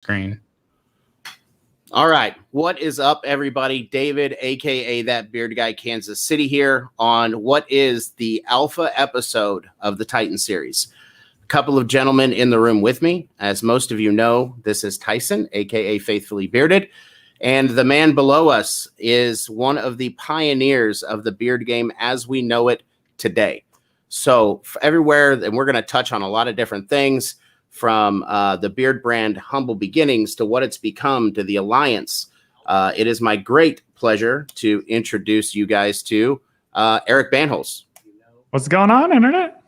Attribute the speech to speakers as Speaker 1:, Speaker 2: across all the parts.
Speaker 1: screen.
Speaker 2: All right. What is up, everybody? David, a.k.a. That Beard Guy, Kansas City here on what is the alpha episode of the Titan series. A couple of gentlemen in the room with me. As most of you know, this is Tyson, a.k.a. Faithfully Bearded. And the man below us is one of the pioneers of the beard game as we know it today. So everywhere, and we're going to touch on a lot of different things, from the Beardbrand humble beginnings to what it's become to the Alliance. It is my great pleasure to introduce you guys to Eric Bandholz.
Speaker 1: What's going on, Internet?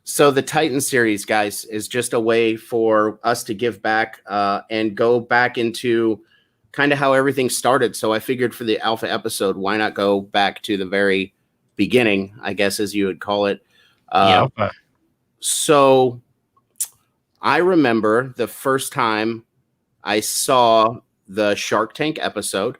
Speaker 2: So the Titan series, guys, is just a way for us to give back and go back into kind of how everything started. So I figured for the alpha episode, why not go back to the very beginning, I guess, as you would call it. So I remember the first time I saw the Shark Tank episode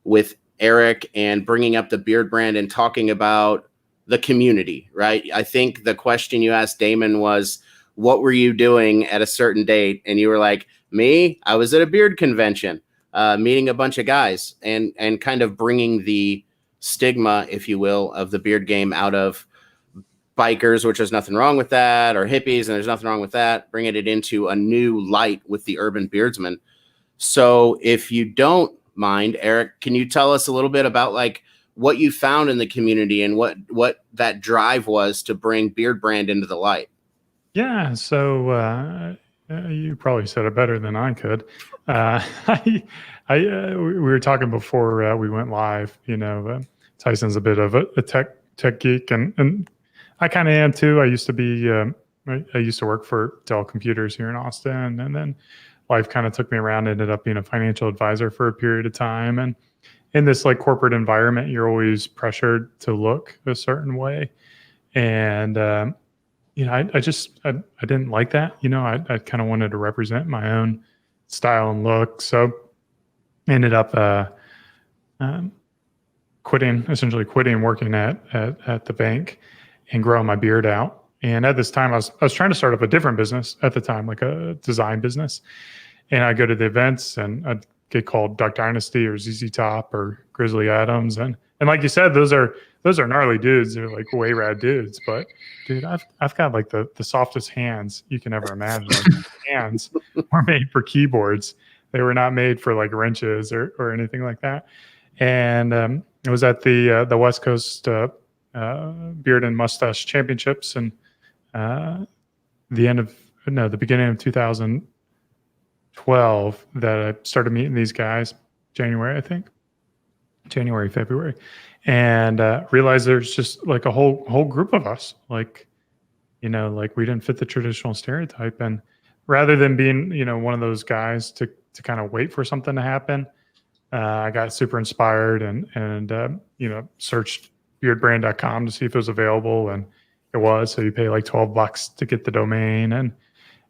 Speaker 2: with Eric and bringing up the Beardbrand and talking about the community, right? I think the question you asked Damon was, what were you doing at a certain date? And you were like, me? I was at a beard convention, meeting a bunch of guys and kind of bringing the stigma, if you will, of the beard game out of bikers, which there's nothing wrong with that, or hippies, and there's nothing wrong with that, bringing it into a new light with the urban beardsman. So if you don't mind, Eric, can you tell us a little bit about like what you found in the community and what that drive was to bring Beardbrand into the light?
Speaker 1: Yeah, so you probably said it better than I could. We were talking before we went live. You know, Tyson's a bit of a tech geek, and I kind of am too. I used to be, I used to work for Dell Computers here in Austin, and then life kind of took me around. Ended up being a financial advisor for a period of time, and in this like corporate environment, you're always pressured to look a certain way, and you know, I didn't like that. You know, I kind of wanted to represent my own style and look, so ended up essentially quitting working at the bank and growing my beard out. And at this time, I was trying to start up a different business at the time, like a design business. And I go to the events and I'd get called Duck Dynasty or ZZ Top or Grizzly Adams. And like you said, those are gnarly dudes. They're like way rad dudes. But dude, I've got like the softest hands you can ever imagine. Like, hands were made for keyboards. They were not made for like wrenches or anything like that. And it was at the West Coast Beard and Mustache Championships, and the beginning of 2012 that I started meeting these guys. January, February, and realized there's just like a whole group of us. Like, you know, like we didn't fit the traditional stereotype, and rather than being, you know, one of those guys to kind of wait for something to happen, I got super inspired and you know, searched beardbrand.com to see if it was available, and it was. So you pay like $12 to get the domain, and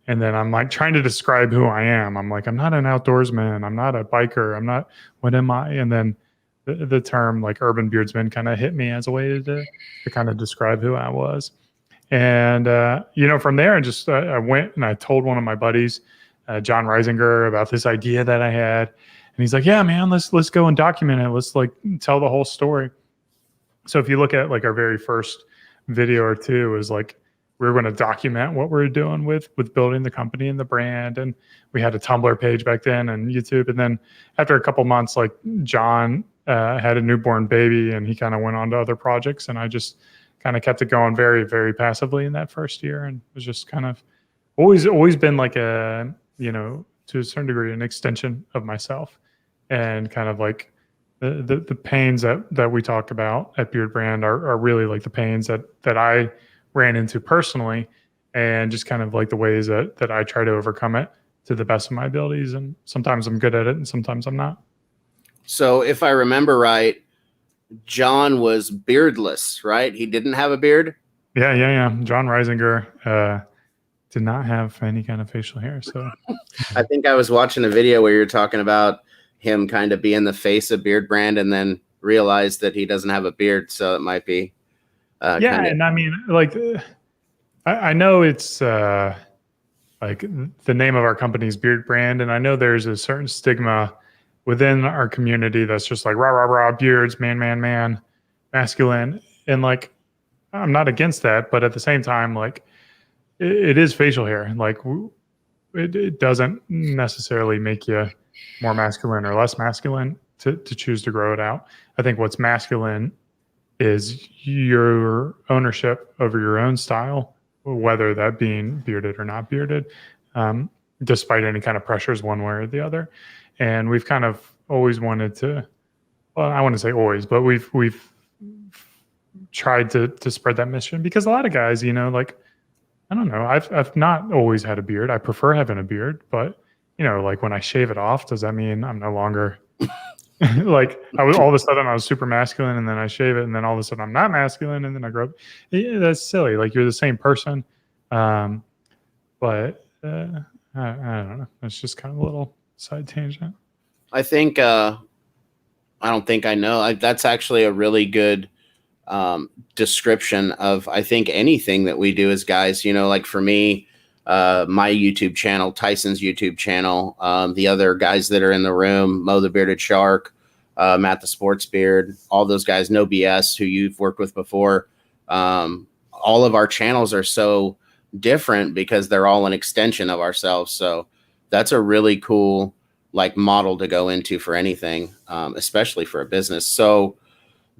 Speaker 1: then I'm like trying to describe who I am. I'm like, I'm not an outdoorsman, I'm not a biker, I'm not, what am I? And then the term like urban beardsman kind of hit me as a way to kind of describe who I was. And you know, from there I went and I told one of my buddies, John Reisinger, about this idea that I had, and he's like, yeah man, let's go and document it, let's like tell the whole story. So if you look at like our very first video or two, is like we were going to document what we were doing with building the company and the brand. And we had a Tumblr page back then and YouTube. And then after a couple months, like John had a newborn baby and he kind of went on to other projects. And I just kind of kept it going very, very passively in that first year. And it was just kind of always been like a, you know, to a certain degree, an extension of myself, and kind of like, the pains that we talk about at Beardbrand are really like the pains that I ran into personally, and just kind of like the ways that I try to overcome it to the best of my abilities. And sometimes I'm good at it and sometimes I'm not.
Speaker 2: So if I remember right, John was beardless, right? He didn't have a beard?
Speaker 1: Yeah. John Reisinger did not have any kind of facial hair. So
Speaker 2: I think I was watching a video where you're talking about him kind of being the face of Beardbrand and then realized that he doesn't have a beard. So it might be.
Speaker 1: And I mean, like, I know it's like the name of our company is Beardbrand, and I know there's a certain stigma within our community that's just like rah rah rah beards, man, masculine, and like I'm not against that, but at the same time, like it is facial hair. Like it doesn't necessarily make you more masculine or less masculine to choose to grow it out. I think what's masculine is your ownership over your own style, whether that being bearded or not bearded, despite any kind of pressures one way or the other. And we've kind of always wanted to, well, I wouldn't say always, but we've tried to spread that mission, because a lot of guys, you know, like, I don't know, I've not always had a beard. I prefer having a beard, but you know, like when I shave it off, does that mean I'm no longer like all of a sudden I was super masculine, and then I shave it, and then all of a sudden I'm not masculine, and then I grow up? Yeah, that's silly. Like you're the same person. But I don't know. It's just kind of a little side tangent.
Speaker 2: I think I don't think I know. That's actually a really good description of, I think, anything that we do as guys. You know, like for me, my YouTube channel, Tyson's YouTube channel, the other guys that are in the room, Mo the Bearded Shark, Matt the Sports Beard, all those guys, No BS, who you've worked with before. All of our channels are so different because they're all an extension of ourselves. So that's a really cool like model to go into for anything, especially for a business. So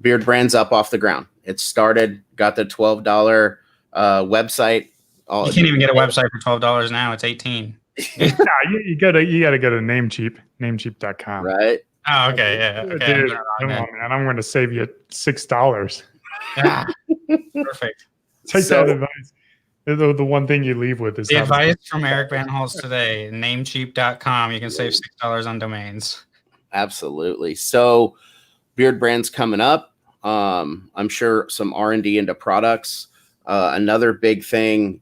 Speaker 2: Beardbrand's up off the ground. It started, got the $12 website.
Speaker 3: You can't even get a website for $12 now. It's $18.
Speaker 1: You gotta go to namecheap.com.
Speaker 2: Right.
Speaker 3: Oh, okay. Yeah. Okay.
Speaker 1: Dude, come on, man. I'm going to save you $6.
Speaker 3: Yeah. Perfect.
Speaker 1: Take that advice. The one thing you leave with is
Speaker 3: the advice from Eric Bandholz today. Namecheap.com. You can save $6 on domains.
Speaker 2: Absolutely. So Beardbrand's coming up. I'm sure some R&D into products. Another big thing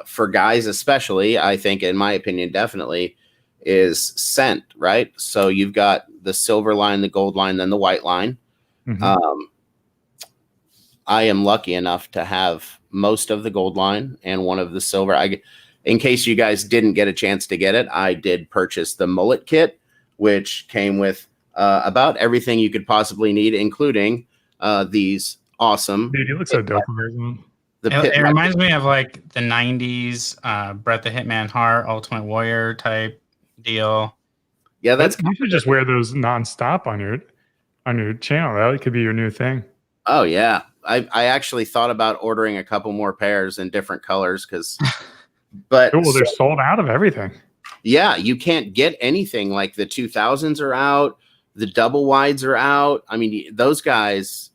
Speaker 2: for guys, especially, I think, in my opinion, definitely, is scent, right? So you've got the silver line, the gold line, then the white line. Mm-hmm. I am lucky enough to have most of the gold line and one of the silver. In case you guys didn't get a chance to get it, I did purchase the mullet kit, which came with about everything you could possibly need, including these awesome.
Speaker 1: Dude, you look so dope.
Speaker 3: It reminds me of like the 90s Bret the Hitman Hart, Ultimate Warrior type deal.
Speaker 2: Yeah, that's.
Speaker 1: You should just wear those nonstop on your channel. That could be your new thing.
Speaker 2: Oh yeah, I actually thought about ordering a couple more pairs in different colors but
Speaker 1: they're sold out of everything.
Speaker 2: Yeah, you can't get anything. Like the 2000s are out, the double wides are out. I mean, those guys,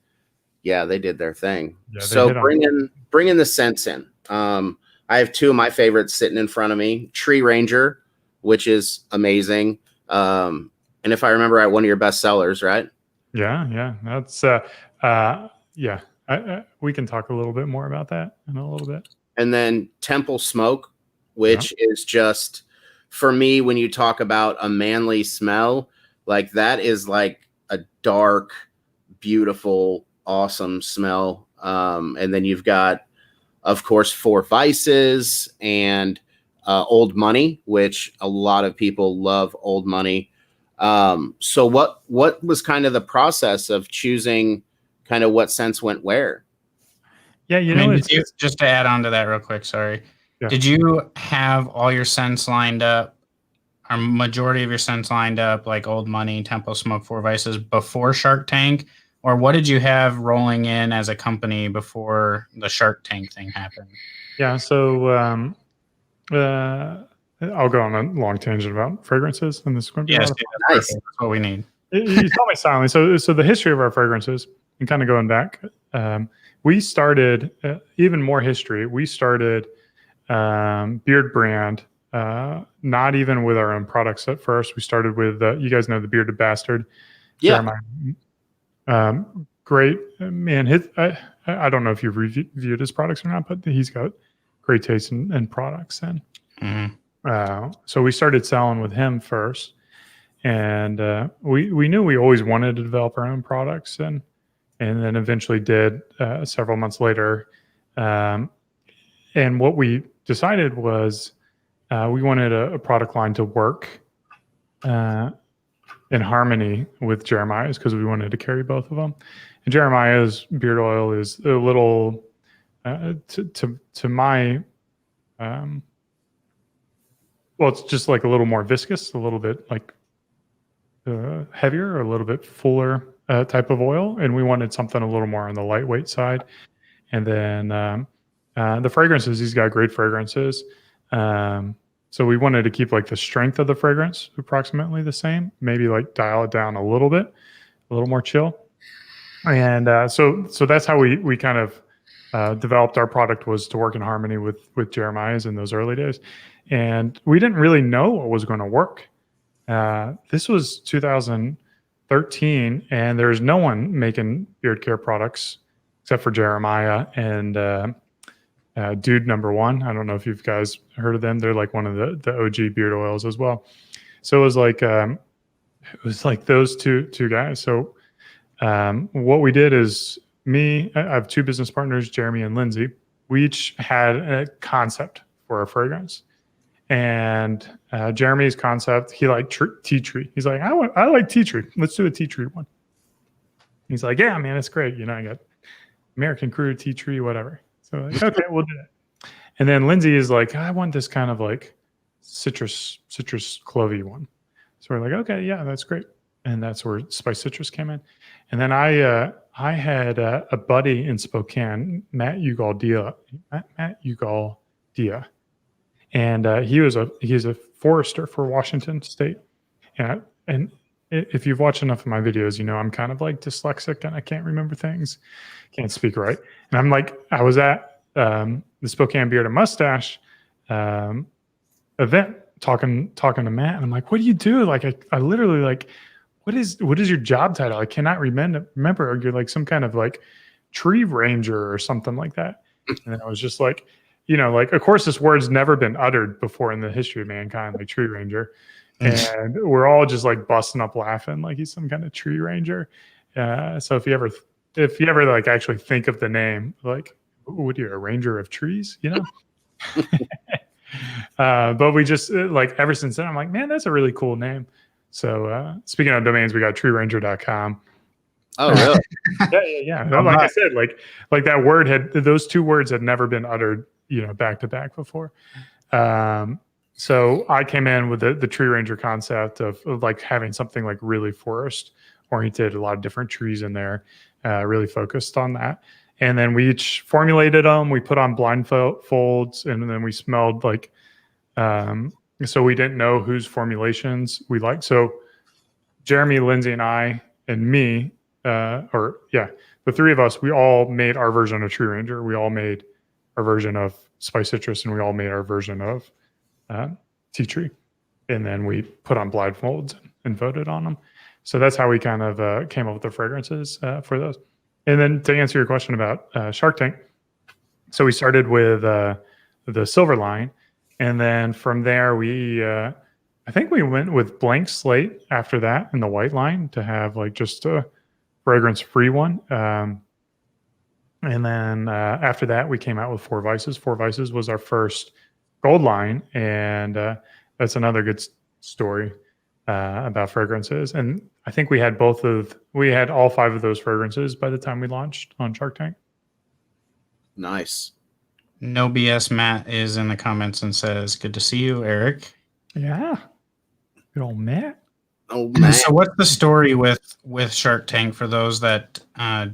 Speaker 2: yeah, they did their thing. Yeah, so bringing the scents in. I have two of my favorites sitting in front of me. Tree Ranger, which is amazing. And if I remember right, one of your best sellers, right?
Speaker 1: Yeah. That's yeah. We can talk a little bit more about that in a little bit.
Speaker 2: And then Temple Smoke, which is just, for me, when you talk about a manly smell, like that is like a dark, beautiful, awesome smell. And then you've got, of course, Four Vices and Old Money, which a lot of people love Old Money. So what was kind of the process of choosing kind of what scents went where?
Speaker 1: Yeah, you know,
Speaker 3: just to add on to that real quick, sorry.
Speaker 1: Yeah.
Speaker 3: Did you have all your scents lined up, or majority of your scents lined up, like Old Money, Temple Smoke, Four Vices, before Shark Tank? Or what did you have rolling in as a company before the Shark Tank thing happened?
Speaker 1: Yeah, so I'll go on a long tangent about fragrances, and this is going to be
Speaker 3: nice. That's what we need.
Speaker 1: You tell me silently. So the history of our fragrances, and kind of going back, we started even more history. We started Beardbrand, not even with our own products at first. We started with you guys know the Bearded Bastard.
Speaker 2: Yeah.
Speaker 1: Great man. I don't know if you've reviewed his products or not, but he's got great taste in products. And so we started selling with him first, and we knew we always wanted to develop our own products, and then eventually did several months later. And what we decided was we wanted a product line to work in harmony with Jeremiah's because we wanted to carry both of them. And Jeremiah's beard oil is a little, to my, well, it's just like a little more viscous, a little bit like heavier, a little bit fuller type of oil. And we wanted something a little more on the lightweight side. And then the fragrances, he's got great fragrances. So we wanted to keep like the strength of the fragrance approximately the same, maybe like dial it down a little bit, a little more chill. And so that's how we kind of developed our product, was to work in harmony with Jeremiah's in those early days. And we didn't really know what was going to work. This was 2013, and there's no one making beard care products except for Jeremiah and Dude Number One. I don't know if you guys heard of them. They're like one of the OG beard oils as well. So it was like those two guys. So what we did is I have two business partners, Jeremy and Lindsay. We each had a concept for a fragrance. And Jeremy's concept, he liked tea tree. He's like, I like tea tree. Let's do a tea tree one. He's like, yeah, man, it's great. I got American Crew, tea tree, whatever. So like, okay, we'll do it. And then Lindsay is like, I want this kind of like citrus clovey one. So we're like, okay, yeah, that's great. And that's where Spice Citrus came in. And then I had a buddy in Spokane, Matt Ugaldia. And he's a forester for Washington State. And if you've watched enough of my videos, I'm kind of like dyslexic and I can't remember things, can't speak right. And I was at the Spokane Beard and Mustache event talking to Matt, and I'm like, what do you do? Like, I literally like, what is your job title? I cannot remember. You're like some kind of like tree ranger or something like that. And then I was just like, like, of course, this word's never been uttered before in the history of mankind, like tree ranger. And we're all just like busting up laughing, like he's some kind of tree ranger. So if you ever like actually think of the name, like, what are you, a ranger of trees, but we just like, ever since then, I'm like, man, that's a really cool name. So speaking of domains, we got treeranger.com.
Speaker 2: Oh, really?
Speaker 1: Yeah. Like I said, like that word those two words had never been uttered, back to back before. So I came in with the tree ranger concept of like having something like really forest oriented, a lot of different trees in there, really focused on that. And then we each formulated them. We put on blindfolds, and then we smelled like, so we didn't know whose formulations we liked. So Jeremy, Lindsay, and I, and me, the three of us, we all made our version of Tree Ranger. We all made our version of Spice Citrus, and we all made our version of Tea Tree. And then we put on blindfolds and voted on them. So that's how we kind of came up with the fragrances for those. And then to answer your question about Shark Tank, so we started with the silver line, and then from there I think we went with blank slate after that in the white line to have like just a fragrance-free one. And then after that, we came out with Four Vices. Four Vices was our first gold line, and that's another good story about fragrances. And I think we had all 5 of those fragrances by the time we launched on Shark Tank.
Speaker 2: Nice.
Speaker 3: No BS Matt is in the comments and says, good to see you, Eric.
Speaker 1: Yeah. Good old Matt.
Speaker 2: Oh, man.
Speaker 3: So what's the story with Shark Tank for those that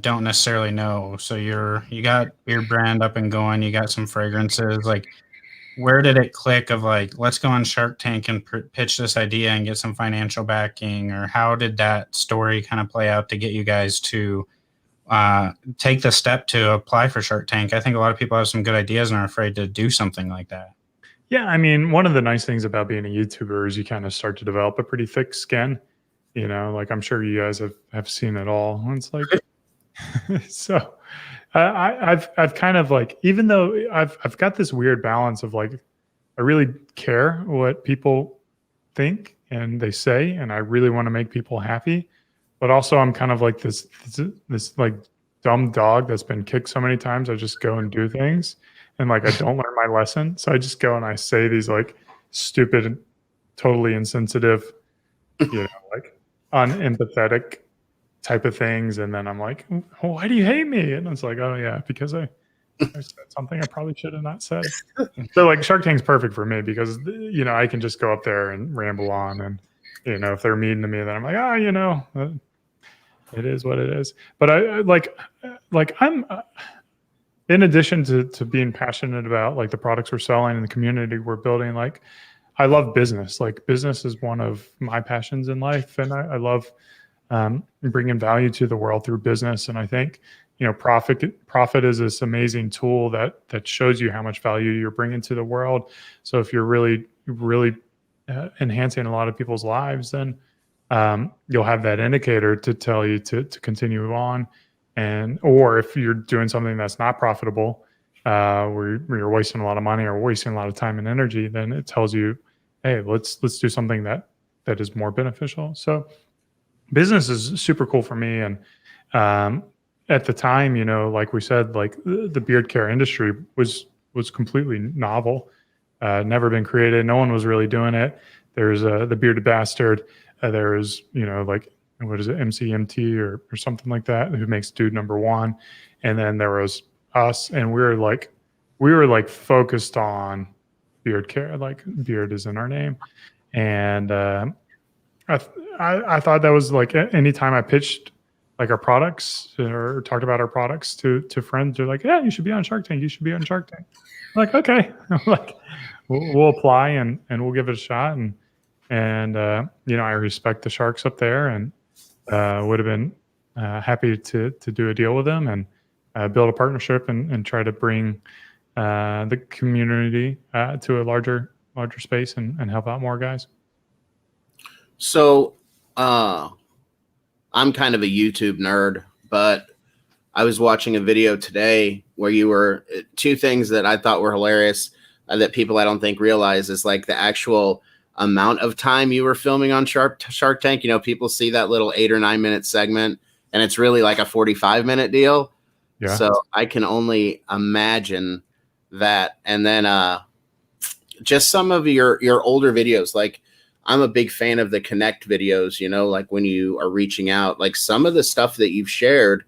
Speaker 3: don't necessarily know? So you got Beardbrand up and going, you got some fragrances. Like, where did it click of like, let's go on Shark Tank and pitch this idea and get some financial backing? Or how did that story kind of play out to get you guys to take the step to apply for Shark Tank? I think a lot of people have some good ideas and are afraid to do something like that.
Speaker 1: Yeah, I mean, one of the nice things about being a YouTuber is you kind of start to develop a pretty thick skin. Like I'm sure you guys have seen it all. It's like, so I've kind of like, even though I've got this weird balance of like, I really care what people think and they say, and I really want to make people happy, but also I'm kind of like this like dumb dog that's been kicked so many times. I just go and do things, and like I don't learn my lesson, so I just go and I say these like stupid, totally insensitive, like unempathetic type of things. And then I'm like, oh, why do you hate me? And it's like, oh yeah, because I said something I probably should have not said. So like Shark Tank's perfect for me because, I can just go up there and ramble on. And, if they're mean to me, then I'm like, it is what it is. But I like I'm, in addition to being passionate about like the products we're selling and the community we're building, like I love business. Like business is one of my passions in life. And I love bringing value to the world through business. And I think, profit is this amazing tool that shows you how much value you're bringing to the world. So if you're really, really enhancing a lot of people's lives, then you'll have that indicator to tell you to continue on. Or if you're doing something that's not profitable, where you're wasting a lot of money or wasting a lot of time and energy, then it tells you, hey, let's do something that is more beneficial. So business is super cool for me. And at the time, like we said, like the beard care industry was completely novel, never been created. No one was really doing it. There's the Bearded Bastard. There's, like, what is it, MCMT or something like that, who makes Dude Number One. And then there was us, and we were like focused on beard care, like beard is in our name. And I thought that was like anytime I pitched like our products or talked about our products to friends, they're like, yeah, you should be on Shark Tank. You should be on Shark Tank. I'm like, okay. I'm like, we'll apply and we'll give it a shot. And I respect the sharks up there and would have been happy to do a deal with them and build a partnership and try to bring the community to a larger space and help out more guys.
Speaker 2: So I'm kind of a YouTube nerd, but I was watching a video today where you were two things that I thought were hilarious that people I don't think realize is like the actual amount of time you were filming on Shark Tank. People see that little 8 or 9 minute segment and it's really like a 45-minute deal. Yeah. So I can only imagine that. And then just some of your older videos, like I'm a big fan of the Connect videos, like when you are reaching out, like some of the stuff that you've shared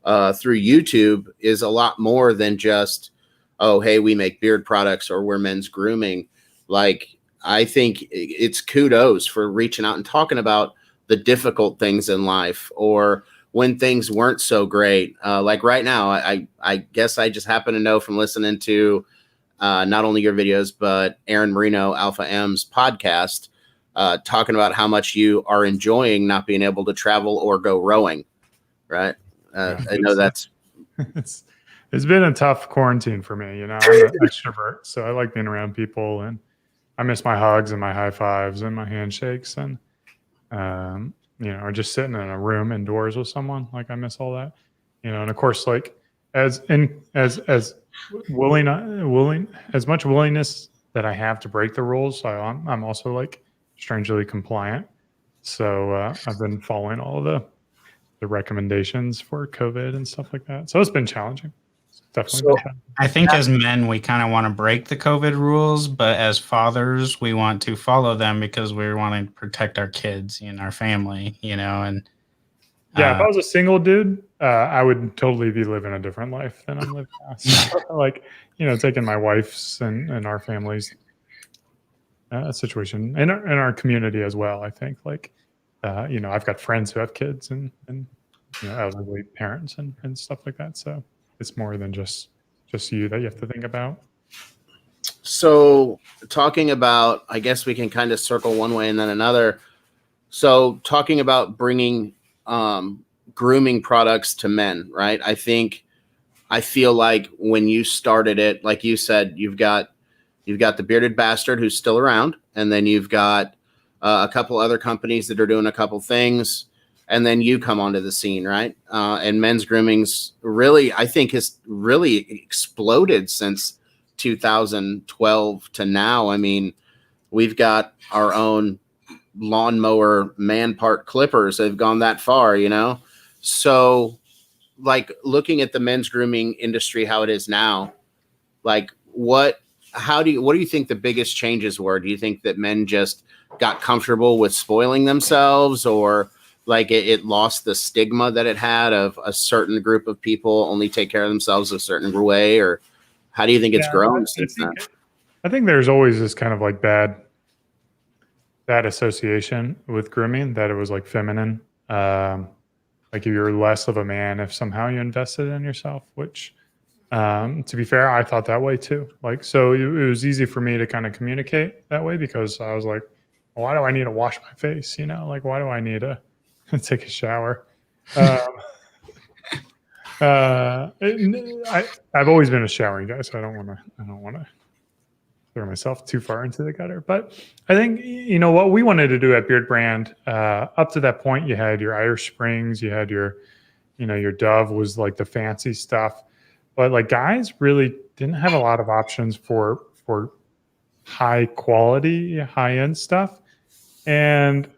Speaker 2: through YouTube is a lot more than just, oh, hey, we make beard products or we're men's grooming. Like, I think it's kudos for reaching out and talking about the difficult things in life or when things weren't so great. Like right now, I guess I just happen to know from listening to not only your videos, but Aaron Marino, Alpha M's podcast, talking about how much you are enjoying not being able to travel or go rowing, right? I know that's...
Speaker 1: It's been a tough quarantine for me. I'm an extrovert, so I like being around people, and I miss my hugs and my high fives and my handshakes and, or just sitting in a room indoors with someone. Like I miss all that, and of course, like as much willingness that I have to break the rules. I'm also like strangely compliant. So I've been following all of the recommendations for COVID and stuff like that. So it's been challenging. Definitely.
Speaker 3: So I think as men, we kind of want to break the COVID rules, but as fathers, we want to follow them because we want to protect our kids and our family, and
Speaker 1: yeah, if I was a single dude, I would totally be living a different life than I'm living now. So, like, taking my wife's and our family's situation in our community as well. I think like, I've got friends who have kids and elderly parents and stuff like that. So it's more than just you that you have to think about.
Speaker 2: So talking about, I guess we can kind of circle one way and then another. So talking about bringing grooming products to men, right? I feel like when you started it, like you said, you've got the Bearded Bastard who's still around, and then you've got a couple other companies that are doing a couple things. And then you come onto the scene, right? And men's grooming's really, I think, has really exploded since 2012 to now. I mean, we've got our own lawnmower man part clippers. They've gone that far, So, like, looking at the men's grooming industry, how it is now, like, what what do you think the biggest changes were? Do you think that men just got comfortable with spoiling themselves, or like it lost the stigma that it had of a certain group of people only take care of themselves a certain way, or how do you think it's grown since then?
Speaker 1: I think there's always this kind of like bad association with grooming, that it was like feminine. Like you're less of a man if somehow you invested in yourself, which to be fair, I thought that way too. Like, so it was easy for me to kind of communicate that way, because I was like, why do I need to wash my face? You know, like, why do I need to take a shower? I've always been a showering guy, so I don't want to throw myself too far into the gutter. But I think, what we wanted to do at Beardbrand, up to that point, you had your Irish Springs, you had your Dove was like the fancy stuff, but like guys really didn't have a lot of options for high quality, high end stuff. And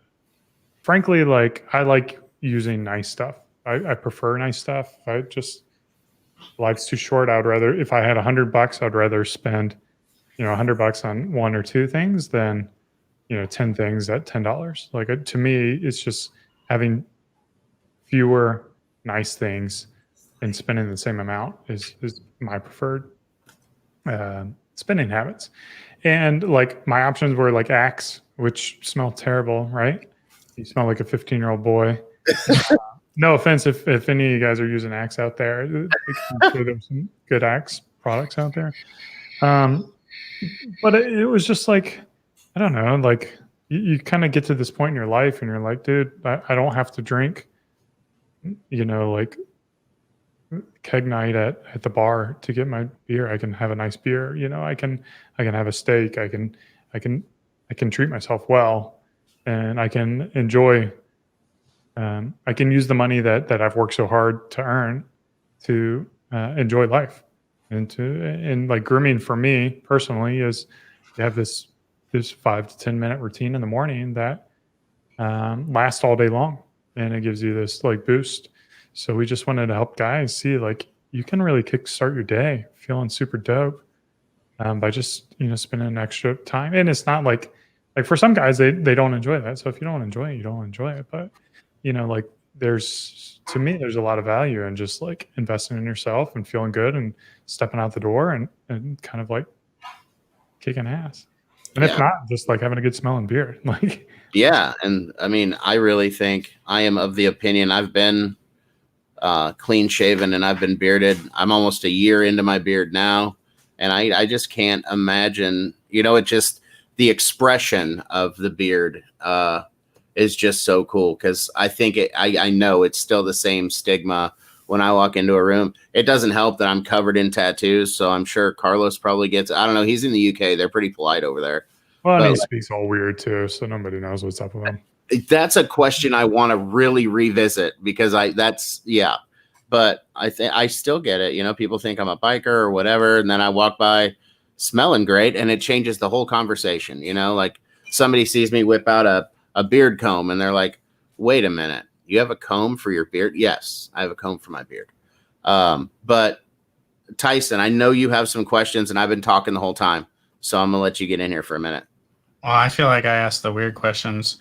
Speaker 1: frankly, like I like using nice stuff. I prefer nice stuff. Life's too short. I'd rather, if I had $100, I'd rather spend $100 on one or two things than 10 things at $10. Like, to me, it's just having fewer nice things and spending the same amount is my preferred spending habits. And like my options were like Axe, which smell terrible, right? You smell like a 15-year-old boy. No offense if any of you guys are using Axe out there. I'm sure there's some good Axe products out there. But it was just like, I don't know, like you kind of get to this point in your life and you're like, dude, I don't have to drink, like keg night at the bar to get my beer. I can have a nice beer. I can have a steak. I can treat myself well, and I can enjoy. I can use the money that I've worked so hard to earn to enjoy life. And like grooming for me personally is you have this 5 to 10 minute routine in the morning that lasts all day long, and it gives you this like boost. So we just wanted to help guys see like you can really kickstart your day feeling super dope by just spending extra time. And it's not like for some guys they don't enjoy that. So if you don't enjoy it, you don't enjoy it. But like to me there's a lot of value in just like investing in yourself and feeling good and stepping out the door and kind of like kicking ass. And if not, just like having a good smelling beard. Like,
Speaker 2: yeah. And I mean, I really think I am of the opinion, I've been clean shaven and I've been bearded. I'm almost a year into my beard now. And I just can't imagine, it just, the expression of the beard is just so cool. Cause I think I know it's still the same stigma when I walk into a room. It doesn't help that I'm covered in tattoos. So I'm sure Carlos probably gets, I don't know. He's in the UK. They're pretty polite over there.
Speaker 1: Well, and he speaks all weird too. So nobody knows what's up with him.
Speaker 2: That's a question I want to really revisit because but I still get it. People think I'm a biker or whatever. And then I walk by smelling great and it changes the whole conversation. Like somebody sees me whip out a beard comb and they're like, wait a minute, you have a comb for your beard? Yes, I have a comb for my beard. But Tyson, I know you have some questions and I've been talking the whole time. So I'm gonna let you get in here for a minute.
Speaker 3: Well, I feel like I asked the weird questions.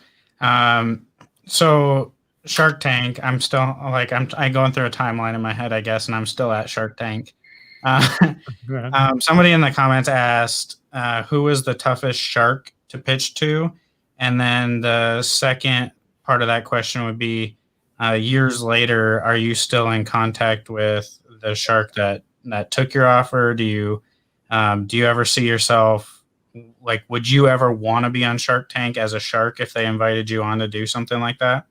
Speaker 3: So Shark Tank, I'm still like, I'm going through a timeline in my head, I guess, and I'm still at Shark Tank. Somebody in the comments asked, who was the toughest shark to pitch to? And then the second part of that question would be, years later, are you still in contact with the shark that took your offer? Do you ever see yourself, like, would you ever want to be on Shark Tank as a shark if they invited you on to do something like that?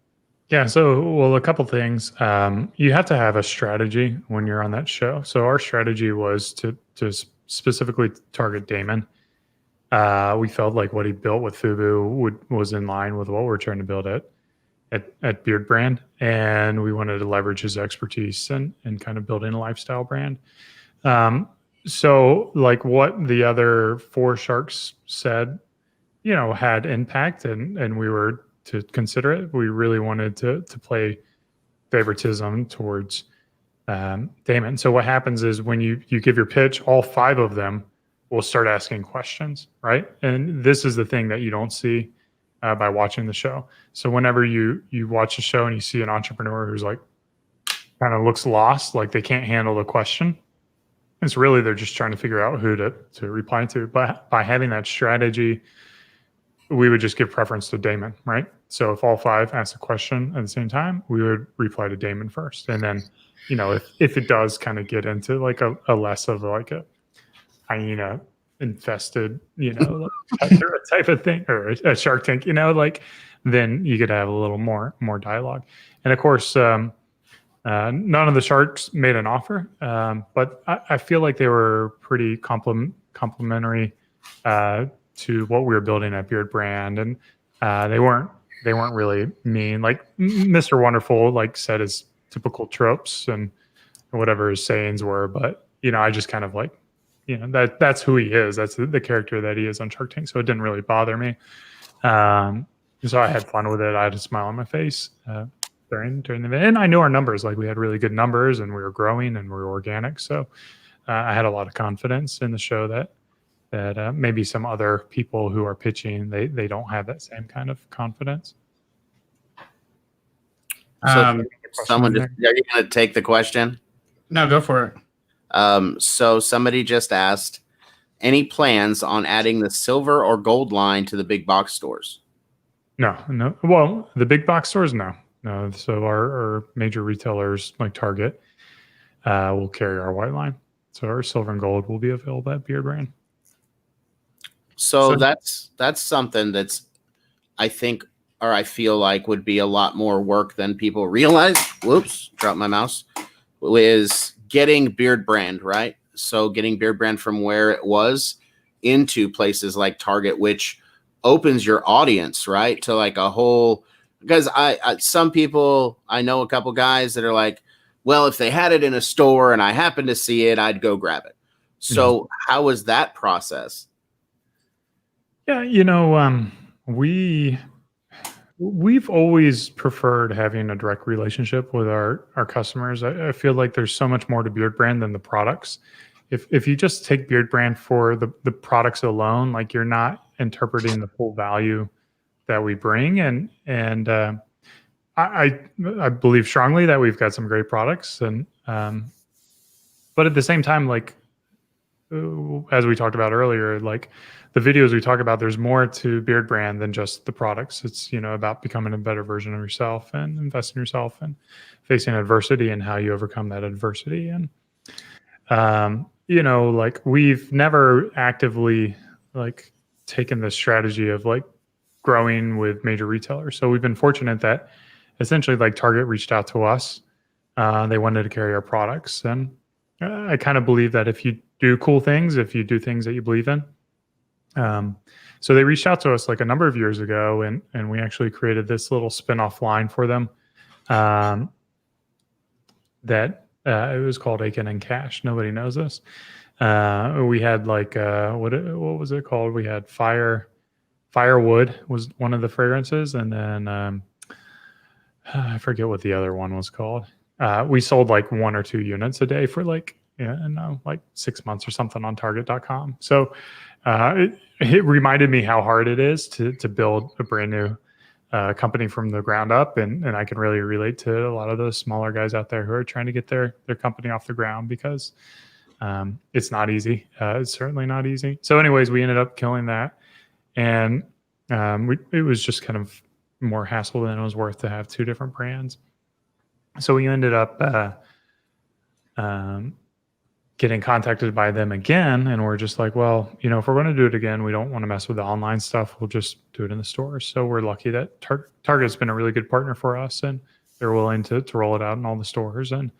Speaker 1: Yeah. So, well, a couple things. You have to have a strategy when you're on that show. So our strategy was to specifically target Damon. We felt like what he built with Fubu was in line with what we're trying to build at Beardbrand, and we wanted to leverage his expertise and kind of building a lifestyle brand. So like what the other 4 sharks said, had impact, and we were to consider it. We really wanted to play favoritism towards Damon. So what happens is when you give your pitch, all 5 of them will start asking questions, right? And this is the thing that you don't see by watching the show. So whenever you watch a show and you see an entrepreneur who's like kind of looks lost, like they can't handle the question, it's really they're just trying to figure out who to reply to. But by having that strategy, we would just give preference to Damon, right? So if all 5 asked a question at the same time, we would reply to Damon first. And then, if it does kind of get into like a less of like a hyena infested, type of thing, or a Shark Tank, then you could have a little more dialogue. And of course, none of the sharks made an offer, but I feel like they were pretty complimentary to what we were building at Beardbrand, and they weren't really mean. Like Mr. Wonderful said his typical tropes and whatever his sayings were, but I just kind of that's who he is. That's the character that he is on Shark Tank. So it didn't really bother me. So I had fun with it. I had a smile on my face during the event, and I knew our numbers. Like we had really good numbers, and we were growing, and we were organic. So I had a lot of confidence in the show that maybe some other people who are pitching they don't have that same kind of confidence.
Speaker 2: So someone are you going to take the question?
Speaker 3: No, go for it.
Speaker 2: So somebody just asked, any plans on adding the silver or gold line to the big box stores?
Speaker 1: No. Well, the big box stores, no. So our major retailers like Target will carry our white line. So our silver and gold will be available at Beardbrand.
Speaker 2: So that's something that's, I think, or I feel like would be a lot more work than people realize. Whoops, dropped my mouse. Is getting Beardbrand, right? So getting Beardbrand from where it was into places like Target, which opens your audience, right, to like a whole. Because some people, I know a couple guys that are like, well, if they had it in a store and I happened to see it, I'd go grab it. So how was that process?
Speaker 1: Yeah, we've always preferred having a direct relationship with our customers. I feel like there's so much more to Beardbrand than the products. If you just take Beardbrand for the products alone, like you're not interpreting the full value that we bring. And I believe strongly that we've got some great products. And but at the same time, like as we talked about earlier, like the videos we talk about, there's more to Beardbrand than just the products. It's, about becoming a better version of yourself and investing in yourself and facing adversity and how you overcome that adversity. And, like we've never actively taken the strategy of growing with major retailers. So we've been fortunate that essentially Target reached out to us. They wanted to carry our products. And I kind of believe that if you do cool things, if you do things that you believe in, so they reached out to us a number of years ago, and we actually created this little spin-off line for them that it was called Aiken and Cash. Nobody knows this. We had what was it called? We had Firewood was one of the fragrances, and then I forget what the other one was called. We sold 1 or 2 units a day for 6 months or something on Target.com. So it reminded me how hard it is to build a brand new company from the ground up, and I can really relate to a lot of those smaller guys out there who are trying to get their company off the ground, because it's not easy. It's certainly not easy. So anyways, we ended up killing that, and it was just kind of more hassle than it was worth to have 2 different brands. So we ended up getting contacted by them again, and we're just like, well, if we're going to do it again, we don't want to mess with the online stuff. We'll just do it in the stores. So we're lucky that Target's been a really good partner for us, and they're willing to roll it out in all the stores, and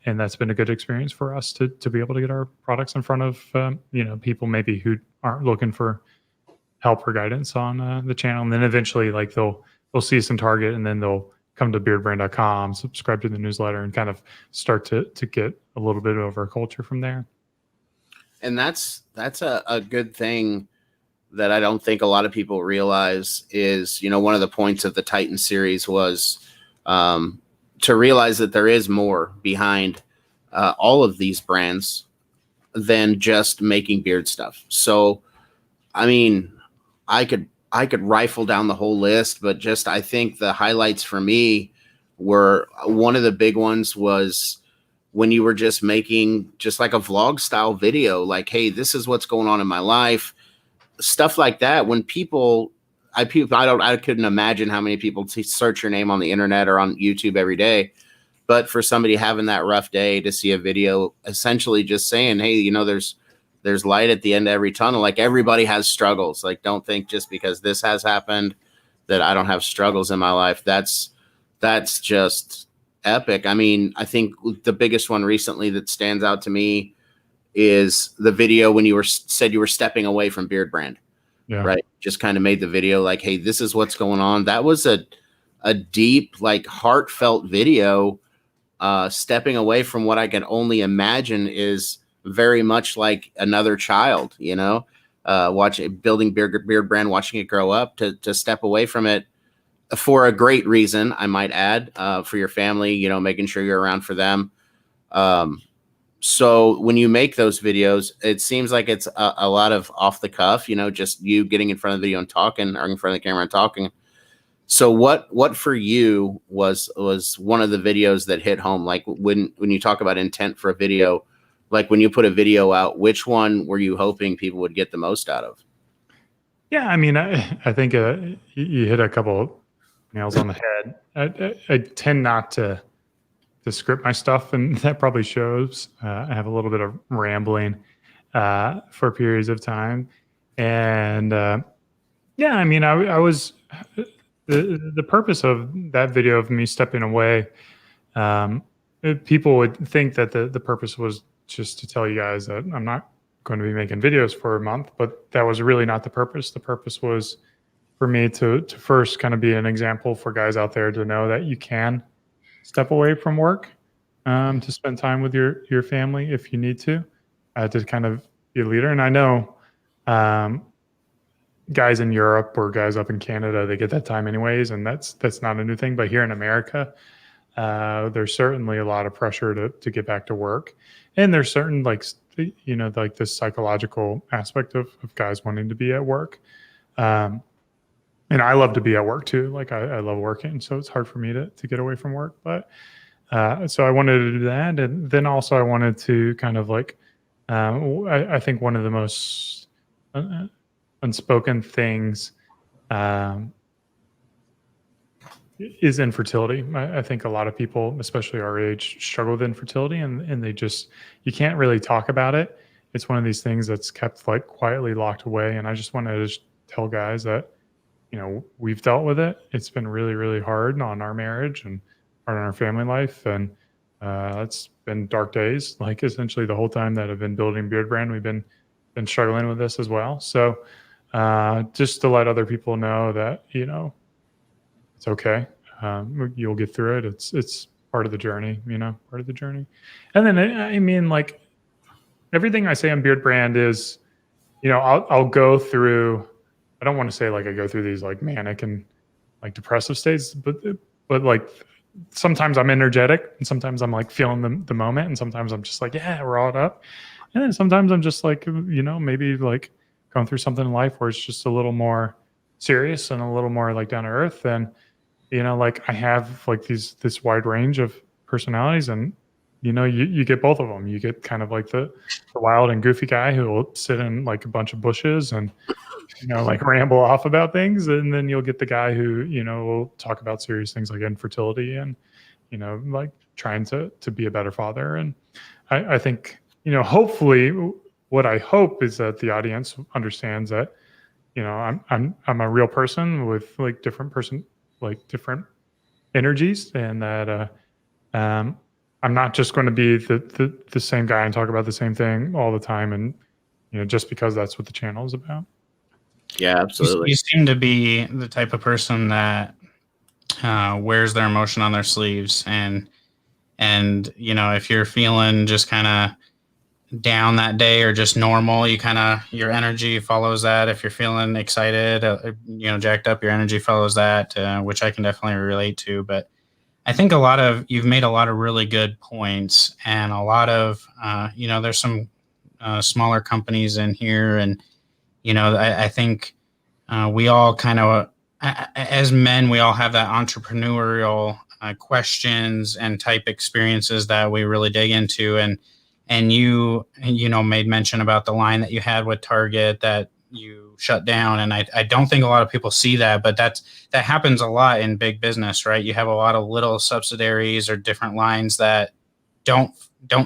Speaker 1: that's been a good experience for us to be able to get our products in front of people maybe who aren't looking for help or guidance on the channel, and then eventually they'll see us in Target, and then they'll come to beardbrand.com, subscribe to the newsletter, and kind of start to get a little bit of our culture from there.
Speaker 2: And that's a good thing that I don't think a lot of people realize is, one of the points of the Titan series was to realize that there is more behind all of these brands than just making beard stuff. So, I mean, I could rifle down the whole list, but just I think the highlights for me were, one of the big ones was when you were just making just like a vlog style video, like, hey, this is what's going on in my life, stuff like that. When I couldn't imagine how many people search your name on the internet or on YouTube every day. But for somebody having that rough day to see a video essentially just saying, hey, you know, there's light at the end of every tunnel. Like, everybody has struggles. Like, don't think just because this has happened that I don't have struggles in my life. That's just epic. I mean, I think the biggest one recently that stands out to me is the video when you said you were stepping away from Beardbrand. Yeah. Right. Just kind of made the video like, hey, this is what's going on. That was a deep, like, heartfelt video. Stepping away from what I can only imagine is very much like another child, you know, building Beardbrand, watching it grow up, to step away from it for a great reason, I might add, for your family, you know, making sure you're around for them. So when you make those videos, it seems like it's a lot of off the cuff, you know, just you getting in front of the video and talking, or in front of the camera and talking. So what for you was one of the videos that hit home? Like, when you talk about intent for a video, like when you put a video out, which one were you hoping people would get the most out of?
Speaker 1: Yeah, I mean, I think you hit a couple nails on the head. I tend not to script my stuff, and that probably shows. I have a little bit of rambling for periods of time, and yeah, I mean, I was. The purpose of that video of me stepping away, people would think that the purpose was just to tell you guys that I'm not going to be making videos for a month, but that was really not the purpose. The purpose was for me to first kind of be an example for guys out there to know that you can step away from work to spend time with your family if you need to kind of be a leader. And I know guys in Europe or guys up in Canada, they get that time anyways, and that's not a new thing. But here in America, there's certainly a lot of pressure to get back to work, and there's certain, like, you know, like this psychological aspect of guys wanting to be at work, and I love to be at work too. Like, I love working, so it's hard for me to get away from work. But so I wanted to do that, and then also I wanted to kind of like, I think one of the most unspoken things is infertility. I think a lot of people, especially our age, struggle with infertility, and you can't really talk about it. It's one of these things that's kept like quietly locked away. And I just wanted to just tell guys that, you know, we've dealt with it. It's been really, really hard on our marriage and hard on our family life. And it's been dark days, like essentially the whole time that I've been building Beardbrand, we've been struggling with this as well. So just to let other people know that, you know, it's okay. You'll get through it. It's part of the journey, you know, part of the journey. And then, I mean, like, everything I say on Beardbrand is, you know, I'll go through, I don't want to say like I go through these like manic and like depressive states, but like sometimes I'm energetic and sometimes I'm like feeling the moment, and sometimes I'm just like, yeah, we're all up. And then sometimes I'm just like, you know, maybe like going through something in life where it's just a little more serious and a little more like down to earth. And, you know, like I have like this wide range of personalities, and, you know, you get both of them. You get kind of like the wild and goofy guy who will sit in like a bunch of bushes and, you know, like ramble off about things. And then you'll get the guy who, you know, will talk about serious things like infertility and, you know, like trying to be a better father. And I think, you know, hopefully what I hope is that the audience understands that, you know, I'm a real person with like different energies, and that I'm not just going to be the same guy and talk about the same thing all the time, and, you know, just because that's what the channel is about.
Speaker 2: Yeah, absolutely.
Speaker 3: You seem to be the type of person that wears their emotion on their sleeves, and you know, if you're feeling just kind of down that day or just normal, your energy follows that. If you're feeling excited, you know, jacked up, your energy follows that, which I can definitely relate to. But I think you've made a lot of really good points, and a lot of, you know, there's some smaller companies in here, and I think we all kind of, as men, we all have that entrepreneurial questions and type experiences that we really dig into, and you made mention about the line that you had with Target that you shut down, and I don't think a lot of people see that, but that happens a lot in big business, right? You have a lot of little subsidiaries or different lines that don't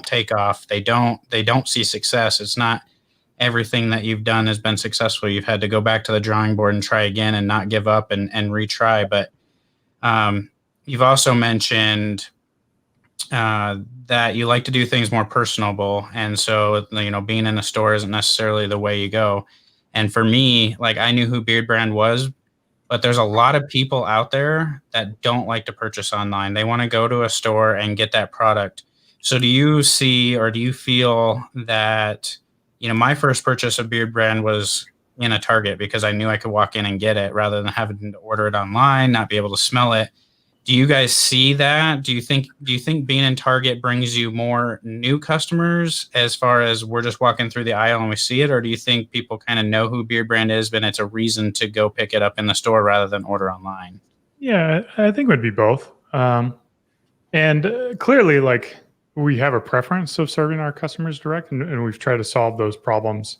Speaker 3: take off. They don't see success. It's not everything that you've done has been successful. You've had to go back to the drawing board and try again and not give up and retry. But you've also mentioned that you like to do things more personable. And so, being in a store isn't necessarily the way you go. And for me, like, I knew who Beardbrand was, but there's a lot of people out there that don't like to purchase online. They want to go to a store and get that product. So do you see, or do you feel that, my first purchase of Beardbrand was in a Target because I knew I could walk in and get it rather than having to order it online, not be able to smell it. Do you guys see that? Do you think being in Target brings you more new customers as far as we're just walking through the aisle and we see it? Or do you think people kind of know who Beardbrand is, but it's a reason to go pick it up in the store rather than order online?
Speaker 1: Yeah, I think it would be both. And clearly, like, we have a preference of serving our customers direct, and we've tried to solve those problems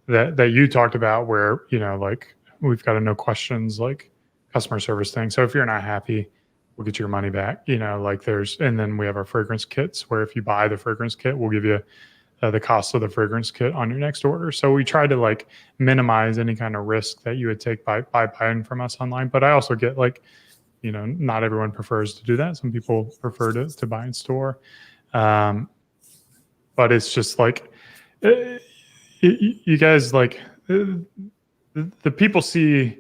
Speaker 1: that you talked about where, like, we've got a no questions, like, customer service thing. So if you're not happy, we'll get your money back, like and then we have our fragrance kits where if you buy the fragrance kit, we'll give you the cost of the fragrance kit on your next order. So we try to, like, minimize any kind of risk that you would take by buying from us online. But I also get, like, not everyone prefers to do that. Some people prefer to buy in store. But it's just like, you guys, like, the people see